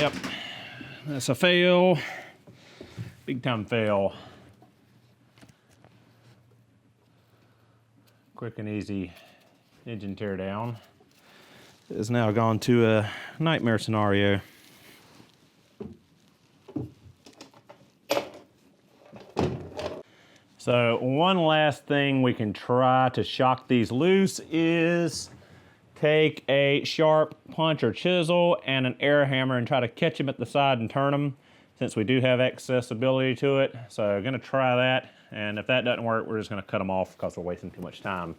Yep, that's a fail. Big time fail. Quick and easy engine tear down. It has now gone to a nightmare scenario. So one last thing we can try to shock these loose is take a sharp punch or chisel and an air hammer and try to catch them at the side and turn them, since we do have accessibility to it. So I'm gonna try that, and if that doesn't work, we're just gonna cut them off because we're wasting too much time.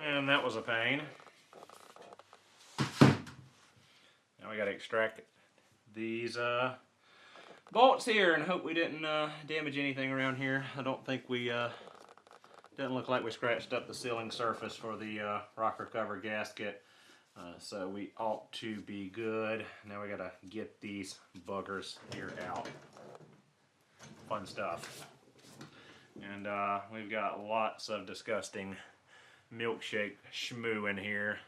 And that was a pain. Now we got to extract these bolts here and hope we didn't damage anything around here. I don't think we, doesn't look like we scratched up the sealing surface for the rocker cover gasket. So we ought to be good. Now we got to get these buggers here out. Fun stuff. And we've got lots of disgusting milkshake schmoo in here.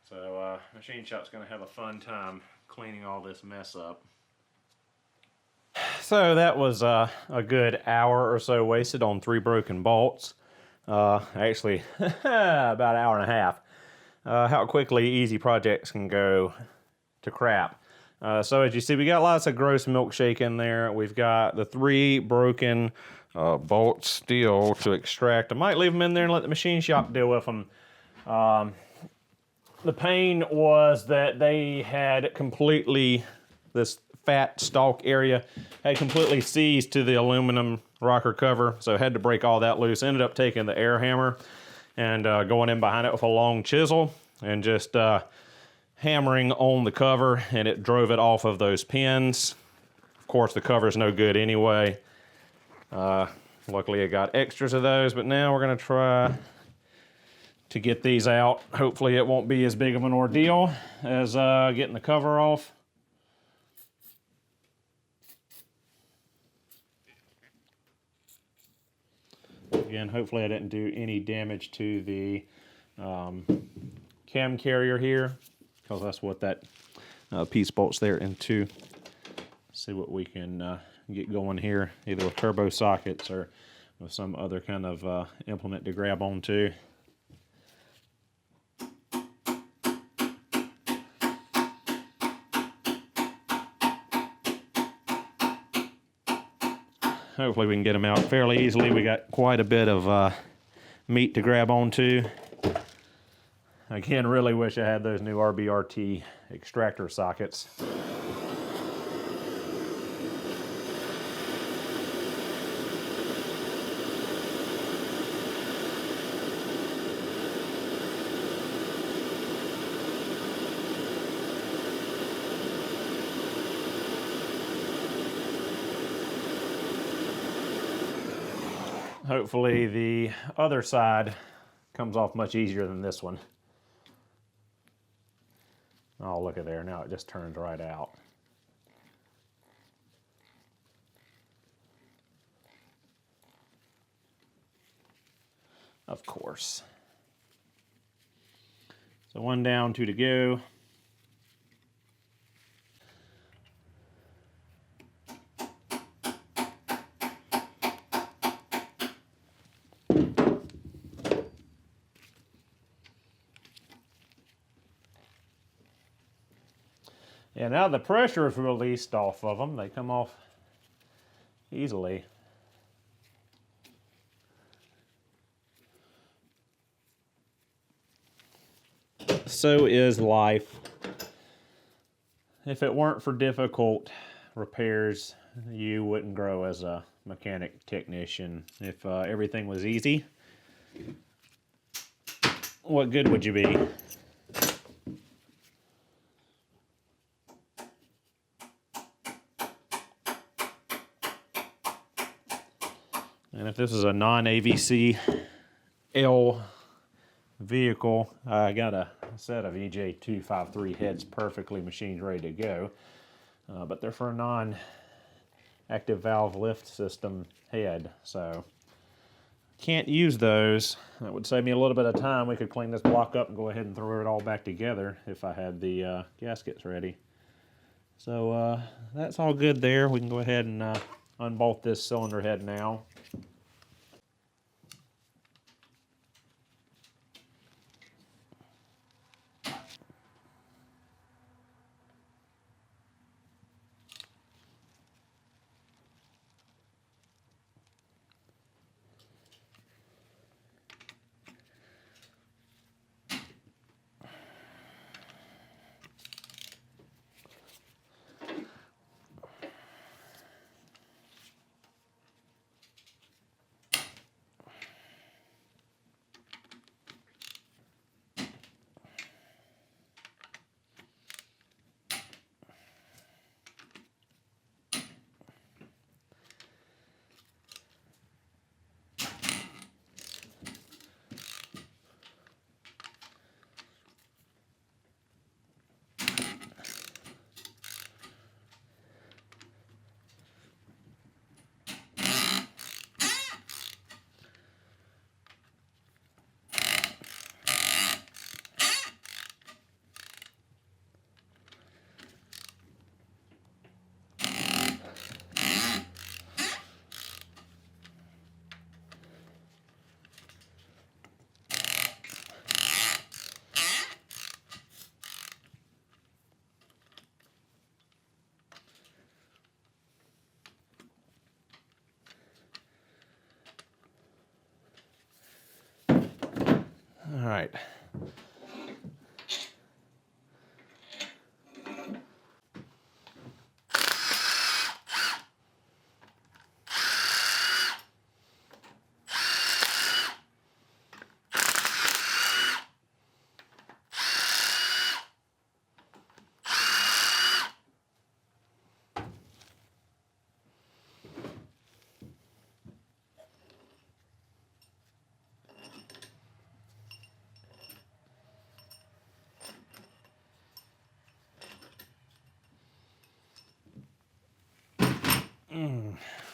So machine shop's gonna have a fun time cleaning all this mess up. So that was a good hour or so wasted on 3 broken bolts. Actually, about an hour and a half. How quickly easy projects can go to crap. So as you see, we got lots of gross milkshake in there. We've got the 3 broken bolts still to extract. I might leave them in there and let the machine shop deal with them. The pain was that they had completely, this fat stalk area had completely seized to the aluminum rocker cover, so I had to break all that loose. Ended up taking the air hammer and going in behind it with a long chisel and just hammering on the cover, and it drove it off of those pins. Of course, the cover's no good anyway. Luckily, I got extras of those, but now we're gonna try to get these out. Hopefully, it won't be as big of an ordeal as getting the cover off. Again, hopefully I didn't do any damage to the cam carrier here, because that's what that piece bolts there into. See what we can get going here, either with turbo sockets or with some other kind of implement to grab onto. Hopefully we can get them out fairly easily. We got quite a bit of meat to grab onto. Again, really wish I had those new RBRT extractor sockets. Hopefully the other side comes off much easier than this one. Oh, look at there. Now it just turns right out. Of course. So 1 down, 2 to go. Yeah, now the pressure is released off of them. They come off easily. So is life. If it weren't for difficult repairs, you wouldn't grow as a mechanic technician. If everything was easy, what good would you be? And if this is a non-AVC L vehicle, I got a set of EJ253 heads perfectly machined, ready to go. But they're for a non-active valve lift system head, so can't use those. That would save me a little bit of time. We could clean this block up and go ahead and throw it all back together if I had the gaskets ready. So that's all good there. We can go ahead and unbolt this cylinder head now.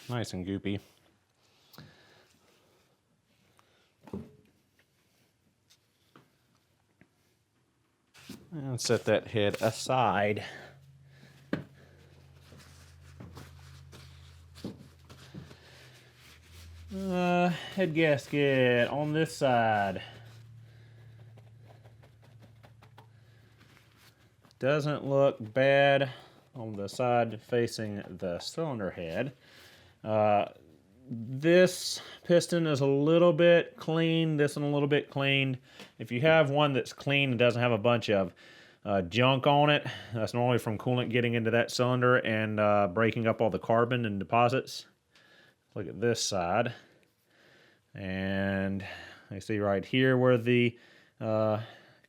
nice and goopy. And set that head aside. Head gasket on this side. Doesn't look bad on the side facing the cylinder head. This piston is a little bit clean, this one a little bit cleaned. If you have one that's clean and doesn't have a bunch of junk on it, that's normally from coolant getting into that cylinder and breaking up all the carbon and deposits. Look at this side. And you see right here where the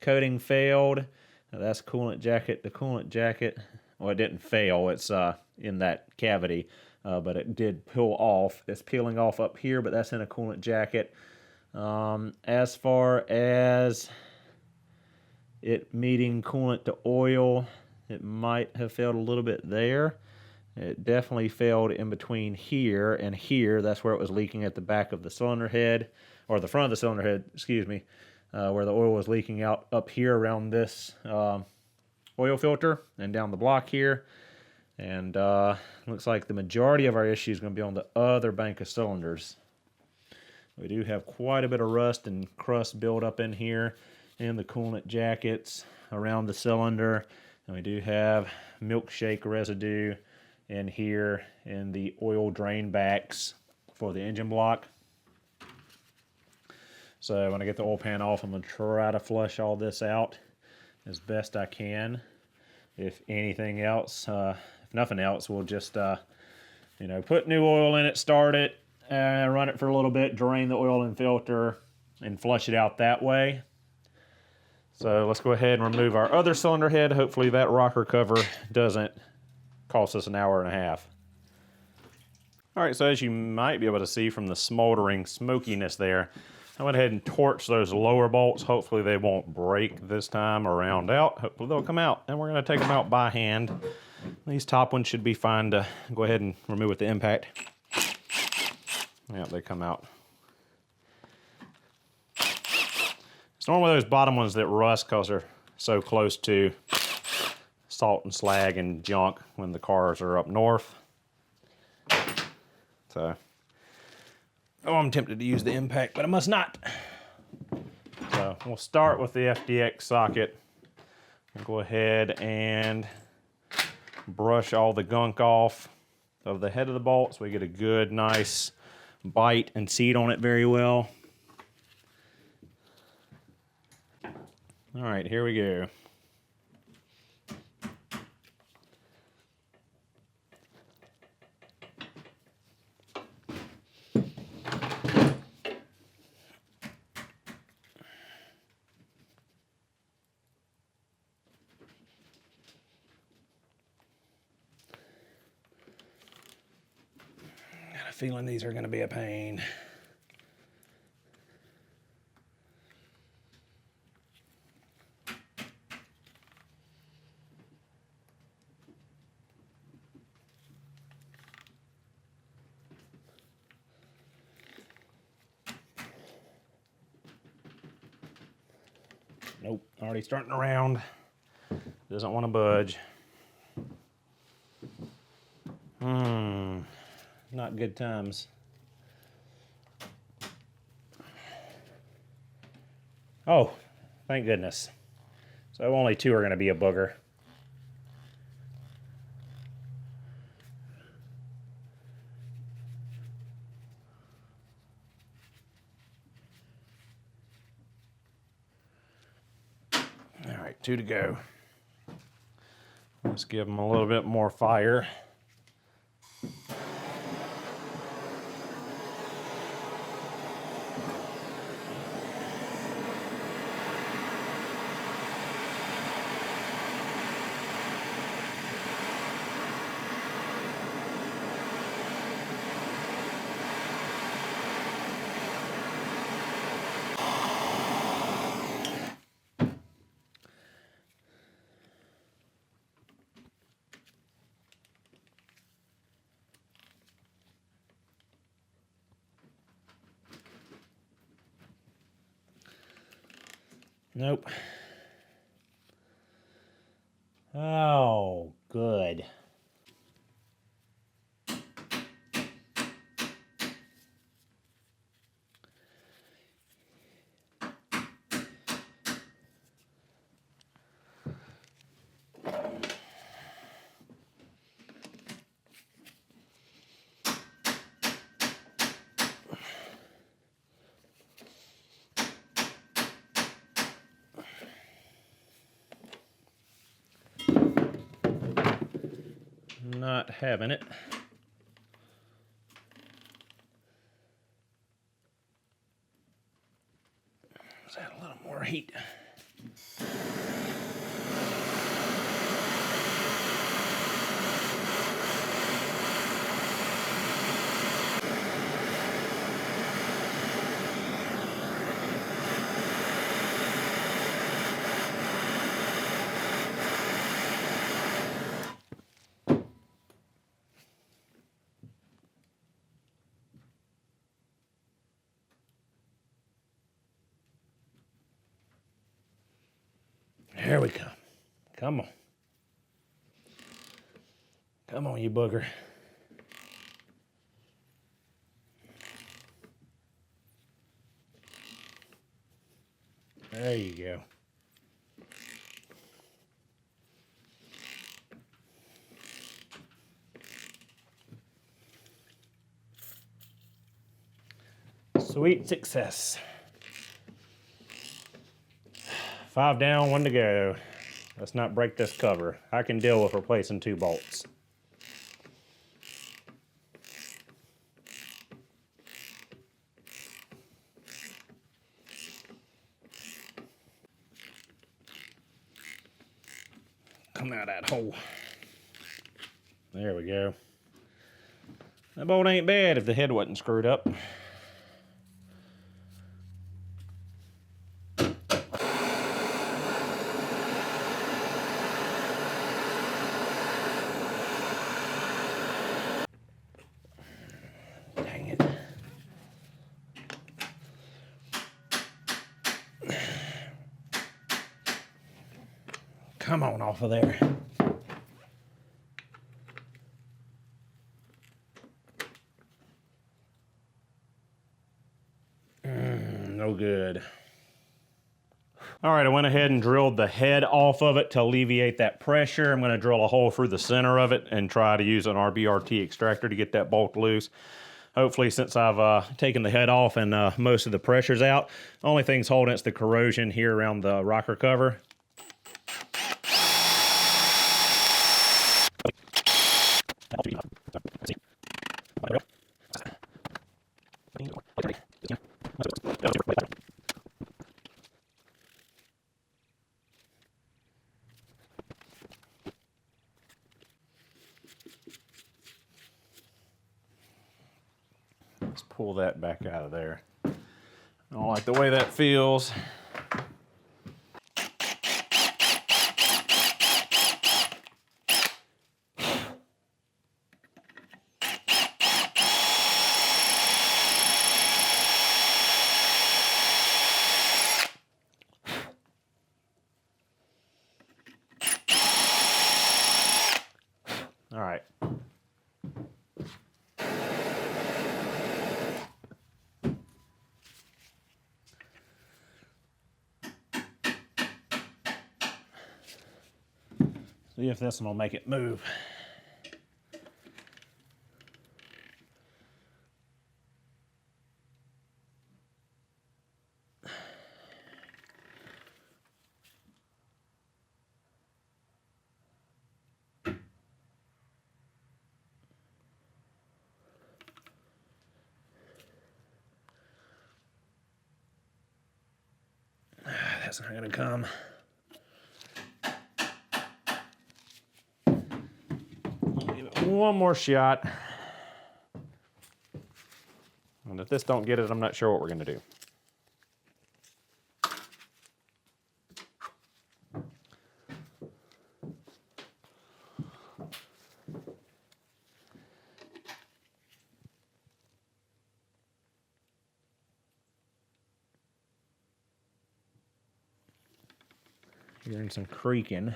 coating failed. That's coolant jacket. The coolant jacket, well, it didn't fail. It's in that cavity, but it did peel off. It's peeling off up here, but that's in a coolant jacket. As far as it meeting coolant to oil, it might have failed a little bit there. It definitely failed in between here and here. That's where it was leaking at the back of the cylinder head, or the front of the cylinder head, excuse me, where the oil was leaking out up here around this oil filter and down the block here. And looks like the majority of our issue is going to be on the other bank of cylinders. We do have quite a bit of rust and crust built up in here in the coolant jackets around the cylinder. And we do have milkshake residue in here in the oil drain backs for the engine block. So when I get the oil pan off, I'm going to try to flush all this out as best I can. If anything else, if nothing else, we'll just put new oil in it, start it, run it for a little bit, drain the oil and filter, and flush it out that way. So let's go ahead and remove our other cylinder head. Hopefully that rocker cover doesn't cost us an hour and a half. All right, so as you might be able to see from the smoldering smokiness there, I went ahead and torched those lower bolts. Hopefully they won't break this time or round out. Hopefully they'll come out, and we're gonna take them out by hand. These top ones should be fine to go ahead and remove with the impact. Yep, they come out. It's normally those bottom ones that rust because they're so close to salt and slag and junk when the cars are up north. So, I'm tempted to use the impact, but I must not. So we'll start with the FDX socket. We'll go ahead and brush all the gunk off of the head of the bolt so we get a good, nice bite and seat on it very well. All right, here we go. Got a feeling these are going to be a pain. Nope, already starting around. Doesn't want to budge. Not good times. Oh, thank goodness. So only two are going to be a booger. All right, two to go. Let's give them a little bit more fire. Nope. Oh, good. Not having it. Let's add a little more heat. There we go. Come on. Come on, you booger. There you go. Sweet success. 5 down, 1 to go. Let's not break this cover. I can deal with replacing 2 bolts. Come out of that hole. There we go. That bolt ain't bad if the head wasn't screwed up. Dang it. Come on off of there. No good. All right, I went ahead and drilled the head off of it to alleviate that pressure. I'm going to drill a hole through the center of it and try to use an RBRT extractor to get that bolt loose. Hopefully, since I've taken the head off and most of the pressure's out, only thing's holding it's the corrosion here around the rocker cover. Let's pull that back out of there. I don't like the way that feels. All right. See if this one will make it move. That's not gonna come. Give it one more shot. And if this don't get it, I'm not sure what we're gonna do. Hearing some creaking.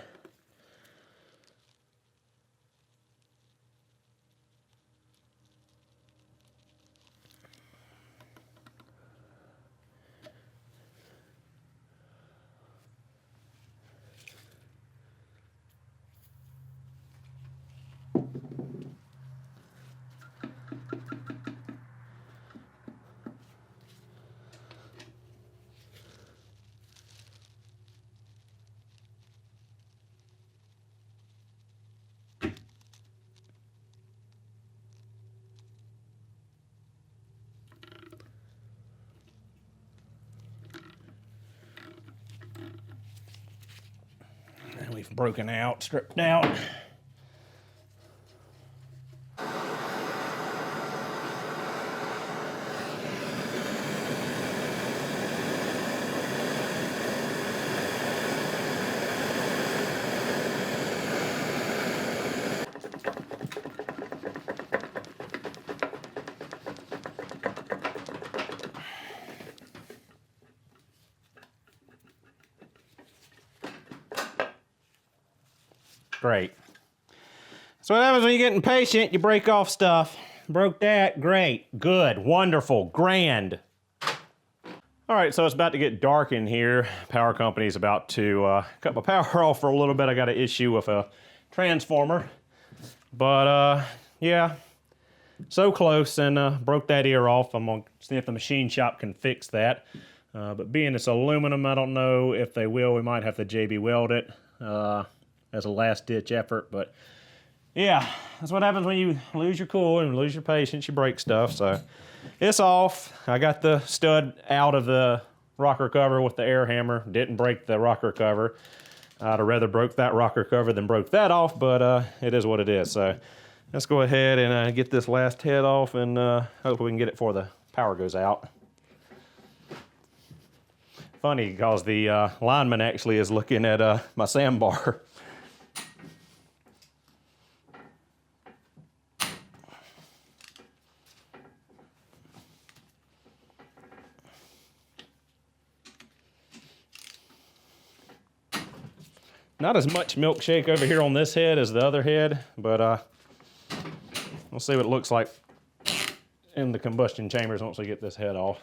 And we've broken out, stripped out. Great. So what happens when you get impatient, you break off stuff. Broke that, great, good, wonderful, grand. All right, so it's about to get dark in here. Power company's about to cut my power off for a little bit. I got an issue with a transformer. But yeah, so close, and broke that ear off. I'm gonna see if the machine shop can fix that. But being it's aluminum, I don't know if they will. We might have to JB weld it as a last ditch effort. But yeah, that's what happens when you lose your cool and lose your patience. You break stuff. So it's off. I got the stud out of the rocker cover with the air hammer. Didn't break the rocker cover. I'd have rather broke that rocker cover than broke that off, but it is what it is. So let's go ahead and get this last head off, and hopefully we can get it before the power goes out. Funny, because the lineman actually is looking at my sandbar. Not as much milkshake over here on this head as the other head, but we'll see what it looks like in the combustion chambers once we get this head off.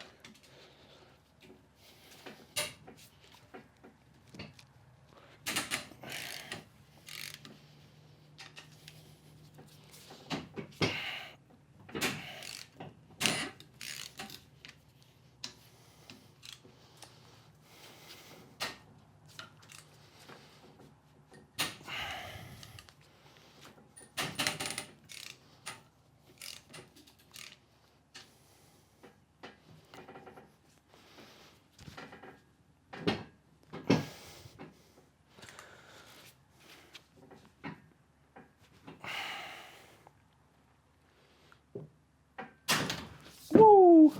Woo!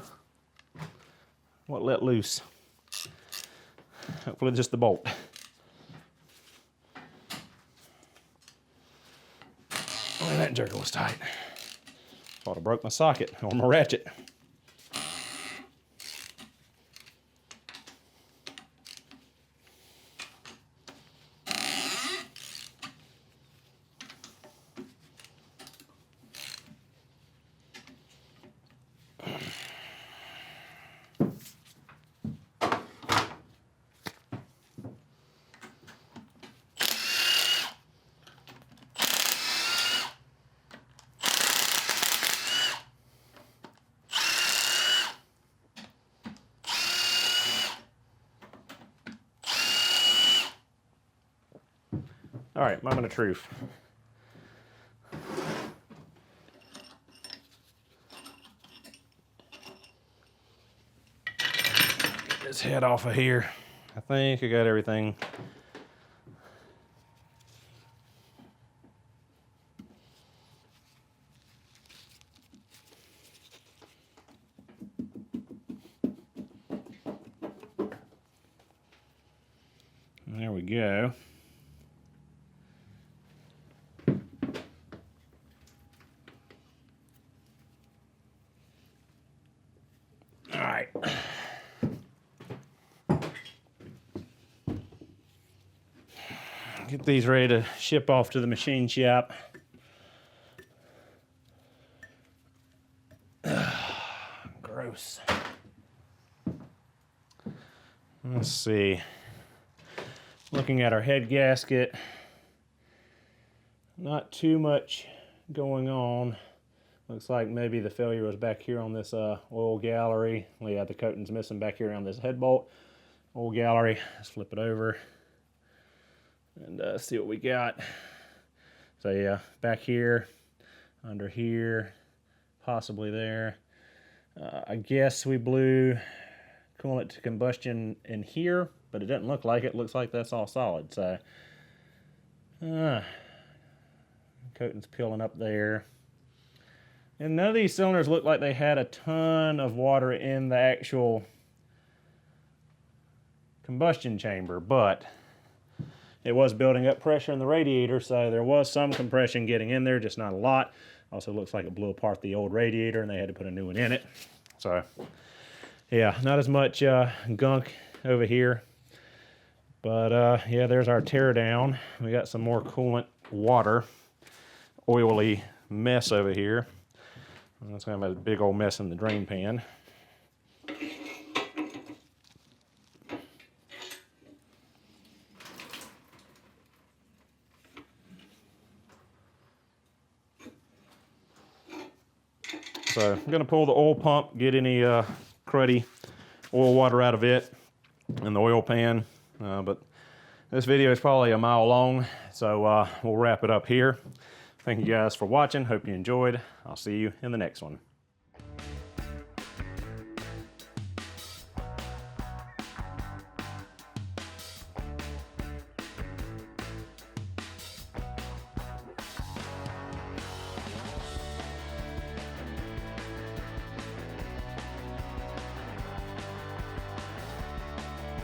What let loose? Hopefully just the bolt. Oh, that jerker was tight. Thought I broke my socket or my ratchet. All right, moment of truth. Get this head off of here. I think I got everything. There we go. All right. Get these ready to ship off to the machine shop. Gross. Let's see. Looking at our head gasket, not too much going on. Looks like maybe the failure was back here on this oil gallery. Yeah, the coating's missing back here on this head bolt. Oil gallery. Let's flip it over and see what we got. So yeah, back here, under here, possibly there. I guess we blew coolant to combustion in here, but it doesn't look like it. It looks like that's all solid. So coating's peeling up there. And none of these cylinders look like they had a ton of water in the actual combustion chamber, but it was building up pressure in the radiator, so there was some compression getting in there, just not a lot. Also looks like it blew apart the old radiator and they had to put a new one in it. So yeah, not as much gunk over here. But yeah, there's our teardown. We got some more coolant water, oily mess over here. That's kind of a big old mess in the drain pan. So I'm gonna pull the oil pump, get any cruddy oil water out of it in the oil pan. But this video is probably a mile long, so we'll wrap it up here. Thank you guys for watching. Hope you enjoyed. I'll see you in the next one.